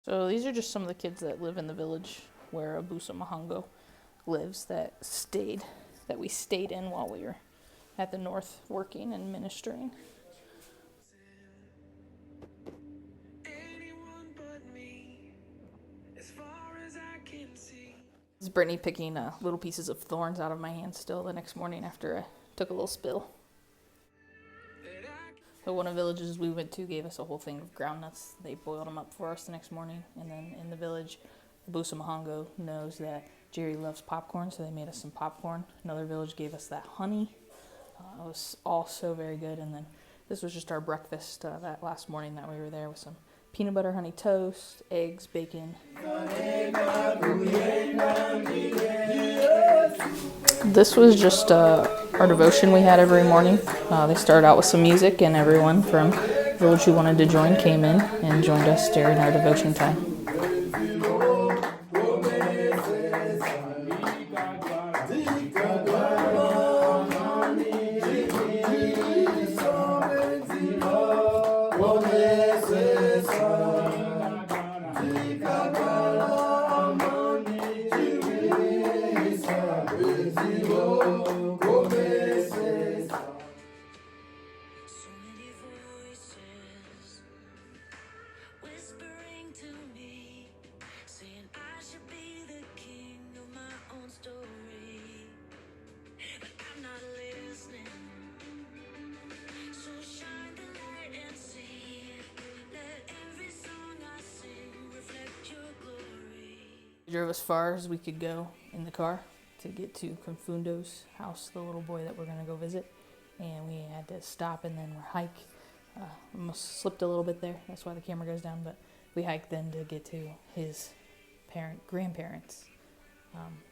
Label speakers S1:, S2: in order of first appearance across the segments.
S1: So these are just some of the kids that live in the village where Abusa Mahango lives that we stayed in while we were at the north working and ministering. This is Brittany picking little pieces of thorns out of my hand still the next morning after I took a little spill. So one of the villages we went to gave us a whole thing of ground nuts. They boiled them up for us the next morning. And then in the village, Abusa Mahango knows that Jerry loves popcorn, so they made us some popcorn. Another village gave us that honey. It was also very good. And then this was just our breakfast that last morning that we were there with some peanut butter honey toast, eggs, bacon. This was just our devotion we had every morning. They started out with some music, and everyone from the village who wanted to join came in and joined us during our devotion time. We drove as far as we could go in the car to get to Confundo's house, the little boy that we're going to go visit. And we had to stop and then hike. Almost slipped a little bit there. That's why the camera goes down. But we hiked then to get to his grandparents'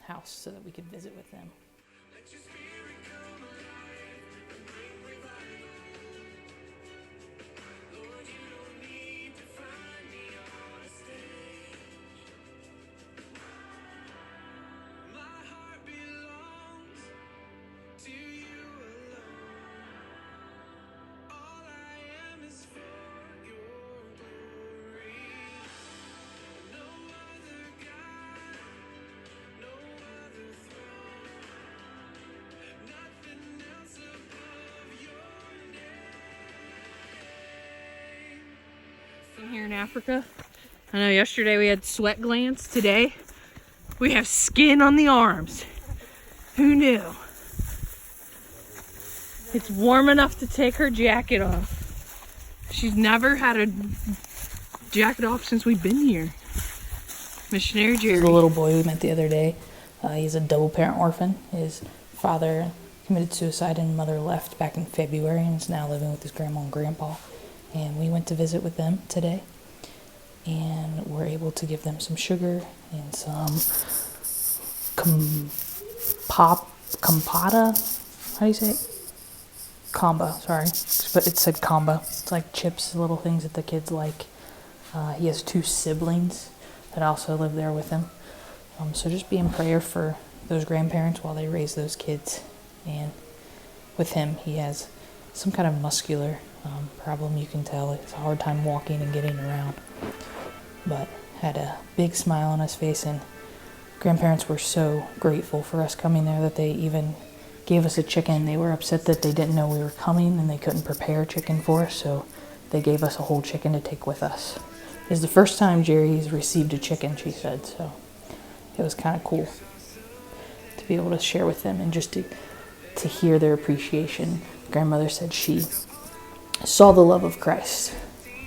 S1: house so that we could visit with them. Here in Africa, I know yesterday we had sweat glands. Today we have skin on the arms. Who knew? It's warm enough to take her jacket off. She's never had a jacket off since we've been here. Missionary Jerry. The little boy we met the other day, he's a double parent orphan. His father committed suicide and mother left back in February and is now living with his grandma and grandpa. And we went to visit with them today, and we're able to give them some sugar and some compata. How do you say it? Combo, sorry. But it said combo. It's like chips, little things that the kids like. He has 2 siblings that also live there with him. So just be in prayer for those grandparents while they raise those kids. And with him, he has some kind of muscular problem, you can tell. It's a hard time walking and getting around, but had a big smile on his face, and grandparents were so grateful for us coming there that they even gave us a chicken. They were upset that they didn't know we were coming and they couldn't prepare chicken for us, so they gave us a whole chicken to take with us. It's the first time Jerry's received a chicken, she said, so it was kind of cool to be able to share with them and just to hear their appreciation. Grandmother said she saw the love of Christ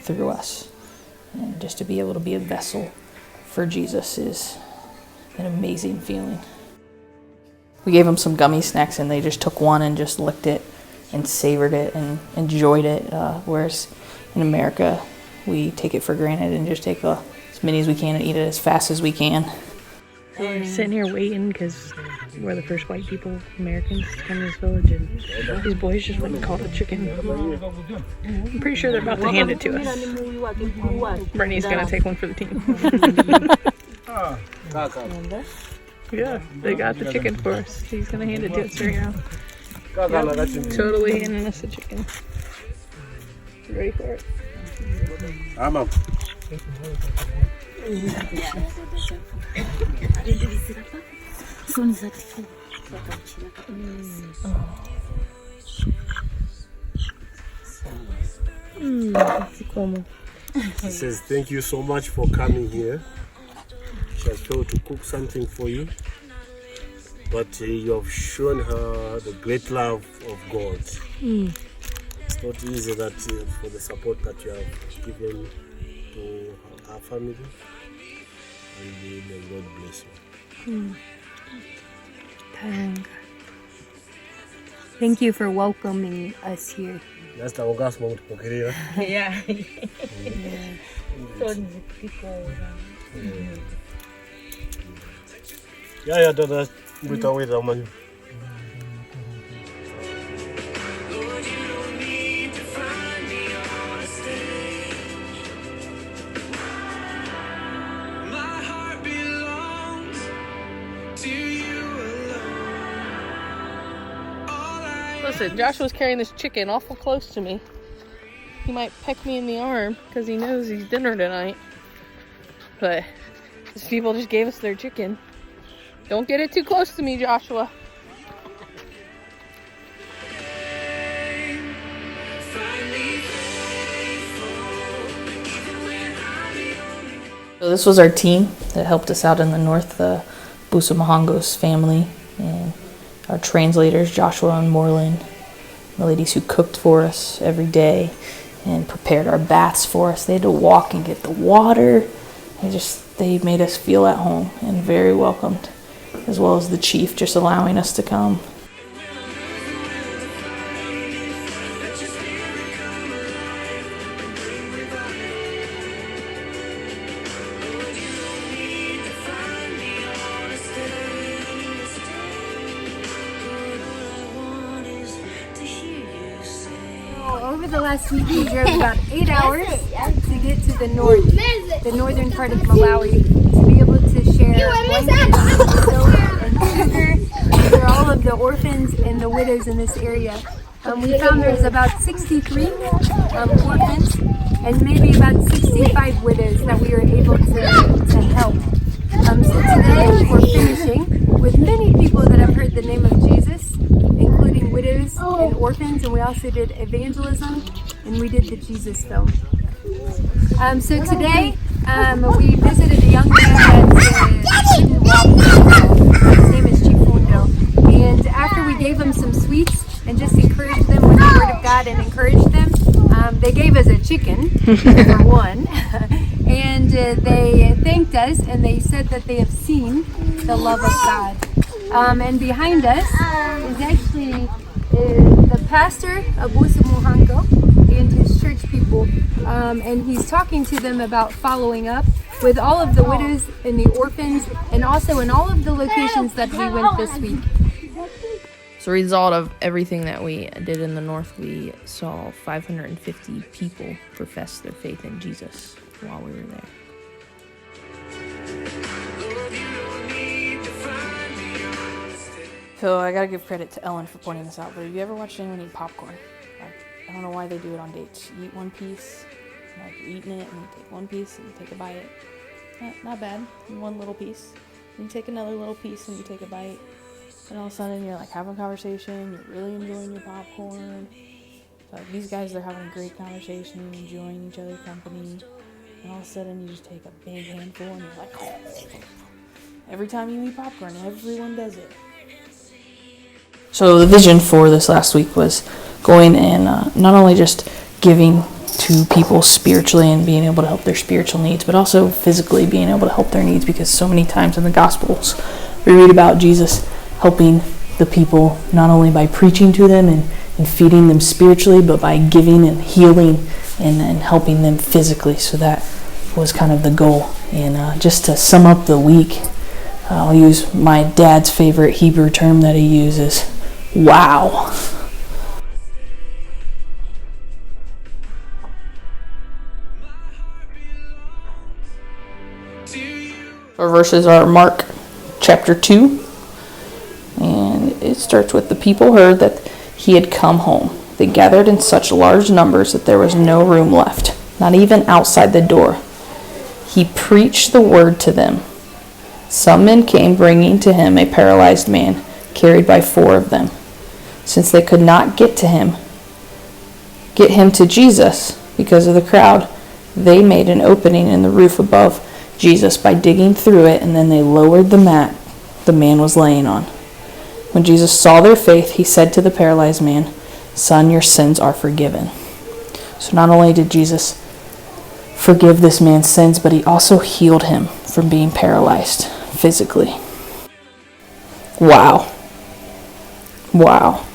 S1: through us, and just to be able to be a vessel for Jesus is an amazing feeling. We gave them some gummy snacks, and they just took one and just licked it and savored it and enjoyed it, whereas in America we take it for granted and just take as many as we can and eat it as fast as we can. We're sitting here waiting because we're the first white people, Americans, to come to this village, and these boys just went and caught a chicken. I'm pretty sure they're about to hand it to us. Brittany's gonna take one for the team. Yeah, they got the chicken for us. He's gonna hand it to us right now. Yep, totally handing us a chicken. You ready for it?
S2: She says, thank you so much for coming here. She has failed to cook something for you, but you have shown her the great love of God. It's not easy that for the support that you have given to our family, and may God bless you.
S3: Thank you for welcoming us here.
S2: That's the orgasm of Pokerera.
S4: Yeah.
S2: Yeah, that's good away the man.
S4: Listen, Joshua's carrying this chicken awful close to me. He might peck me in the arm because he knows he's dinner tonight. But these people just gave us their chicken. Don't get it too close to me, Joshua.
S1: So this was our team that helped us out in the north, the Busamahangos family, and our translators, Joshua and Moreland, the ladies who cooked for us every day and prepared our baths for us. They had to walk and get the water. They made us feel at home and very welcomed, as well as the chief just allowing us to come.
S3: Over the last week, we drove about 8 hours to get to the northern part of Malawi, to be able to share blankets, soap, and sugar for all of the orphans and the widows in this area. We found there's about 63 orphans and maybe about 65 widows that we were able to help. So today we're finishing with many people that have heard the name of Jesus, including widows and orphans, and we also did evangelism, and we did the Jesus film. So today we visited a young man that couldn't walk. His name is Chifundo, and after we gave him some sweets and just encouraged them with the Word of God and encouraged them, they gave us a chicken for one, and they thanked us, and they said that they have seen the love of God. And behind us is actually the pastor of Busamahangos and his church people, and he's talking to them about following up with all of the widows and the orphans, and also in all of the locations that we went this week.
S4: As a result of everything that we did in the north, we saw 550 people profess their faith in Jesus while we were there.
S1: So I gotta give credit to Ellen for pointing this out, but have you ever watched anyone eat popcorn? I don't know why they do it on dates. You eat one piece, you're eating it, and you take one piece and you take a bite. Not bad, one little piece. And you take another little piece and you take a bite. And all of a sudden you're having a conversation, you're really enjoying your popcorn. So these guys, they're having a great conversation, enjoying each other's company. And all of a sudden you just take a big handful and you're like, oh. Every time you eat popcorn, everyone does it. So the vision for this last week was going and not only just giving to people spiritually and being able to help their spiritual needs, but also physically being able to help their needs, because so many times in the Gospels we read about Jesus helping the people not only by preaching to them and feeding them spiritually, but by giving and healing and helping them physically. So that was kind of the goal. And just to sum up the week, I'll use my dad's favorite Hebrew term that he uses, wow. Our verses are Mark chapter 2, and it starts with, the people heard that he had come home. They gathered in such large numbers that there was no room left, not even outside the door. he preached the word to them. Some men came bringing to him a paralyzed man, carried by 4 of them. Since they could not get him to Jesus because of the crowd, they made an opening in the roof above Jesus by digging through it, and then they lowered the mat the man was laying on. When Jesus saw their faith, he said to the paralyzed man, "Son, your sins are forgiven." So not only did Jesus forgive this man's sins, but he also healed him from being paralyzed physically. Wow. Wow.